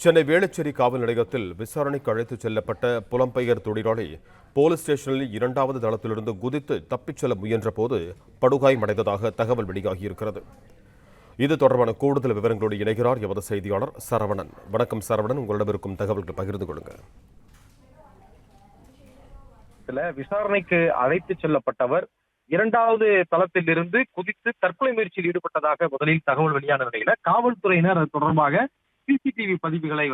சென்னை வேளச்சேரி காவல் நிலையத்தில் விசாரணைக்கு அழைத்துச் செல்லப்பட்ட புலம்பெயர் தொழிலாளி போலீஸ் ஸ்டேஷனில் 2வது தளத்திலிருந்து குதித்து தப்பிச் செல்ல முயன்றபோது படுகாயமடைந்ததாக தகவல் வெளியாகியிருக்கிறது. இது தொடர்பான கூடுதல் விவரங்களோடு இணைகிறார் எமது செய்தியாளர் சரவணன். வணக்கம் சரவணன், உங்களிடம் இருக்கும் தகவல்களை பகிர்ந்து கொள்ளுங்கள். விசாரணைக்கு அழைத்துச் செல்லப்பட்டவர் 2வது தளத்திலிருந்து குதித்து தற்கொலை முயற்சியில் ஈடுபட்டதாக முதலில் தகவல் வெளியான நிலையில காவல்துறையினர் அது தொடர்பாக சிசிடிவி பதிவுகளை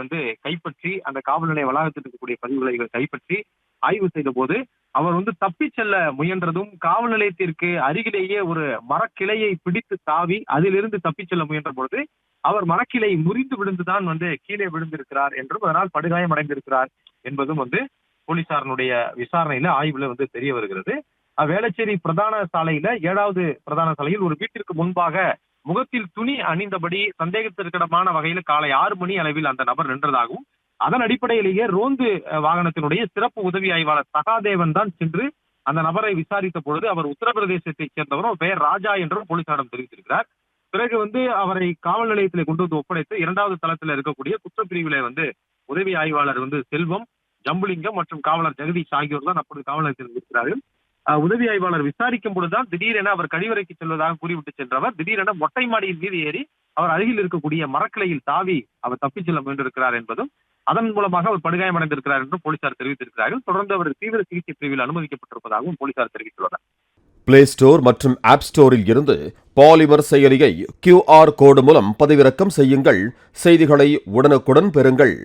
கைப்பற்றி அந்த காவல் நிலைய வளாகத்தில் இருக்கக்கூடிய பதிவுகளை கைப்பற்றி ஆய்வு செய்த போது அவர் தப்பிச் செல்ல முயன்றதும் காவல் நிலையத்திற்கு அருகிலேயே ஒரு மரக்கிளையை பிடித்து தாவி அதிலிருந்து தப்பிச் செல்ல முயன்ற பொழுது அவர் மரக்கிளை முறிந்து விழுந்துதான் கீழே விழுந்திருக்கிறார் என்றும் அதனால் படுகாயம் அடைந்திருக்கிறார் என்பதும் போலீசாரனுடைய விசாரணையில ஆய்வுல தெரிய வருகிறது. வேளச்சேரி பிரதான சாலையில 7வது பிரதான சாலையில் ஒரு வீட்டிற்கு முன்பாக முகத்தில் துணி அணிந்தபடி சந்தேகத்திற்கிடமான வகையில் காலை 6 மணி அளவில் அந்த நபர் நின்றதாகவும் அதன் அடிப்படையிலேயே ரோந்து வாகனத்தினுடைய சிறப்பு உதவி ஆய்வாளர் சகாதேவன் தான் சென்று அந்த நபரை விசாரித்த பொழுது அவர் உத்தரப்பிரதேசத்தைச் சேர்ந்தவரும் பெயர் ராஜா என்றும் போலீசாரிடம் தெரிவித்திருக்கிறார். பிறகு அவரை காவல் நிலையத்தில் கொண்டு ஒப்படைத்து 2வது தளத்தில் இருக்கக்கூடிய குற்றப்பிரிவில உதவி ஆய்வாளர் செல்வம், ஜம்புலிங்கம் மற்றும் காவலர் ஜெகதீஷ் ஆகியோர் தான் அப்பொழுது காவல் நிலையத்தில் இருக்கிறார்கள். உதவி ஆய்வாளர் விசாரிக்கும் பொழுதுதான் திடீரென அவர் கழிவறைக்கு செல்வதாக கூறிவிட்டு சென்றவர் திடீரென மொட்டை மாடியின் மீது ஏறி அவர் அருகில் இருக்கக்கூடிய மரக்கிளையில் தாவி அவர் தப்பிச் செல்ல முயன்றிருக்கிறார் என்பதும் அதன் மூலமாக அவர் படுகாயமடைந்திருக்கிறார் என்றும் போலீசார் தெரிவித்திருக்கிறார்கள். தொடர்ந்து அவர் தீவிர சிகிச்சை பிரிவில் அனுமதிக்கப்பட்டிருப்பதாகவும் போலீசார் தெரிவித்துள்ளனர். பிளே ஸ்டோர் மற்றும் ஆப் ஸ்டோரில் இருந்து பாலிமர் செயலியை QR கோடு மூலம் பதிவிறக்கம் செய்யுங்கள். செய்திகளை உடனுக்குடன் பெறுங்கள்.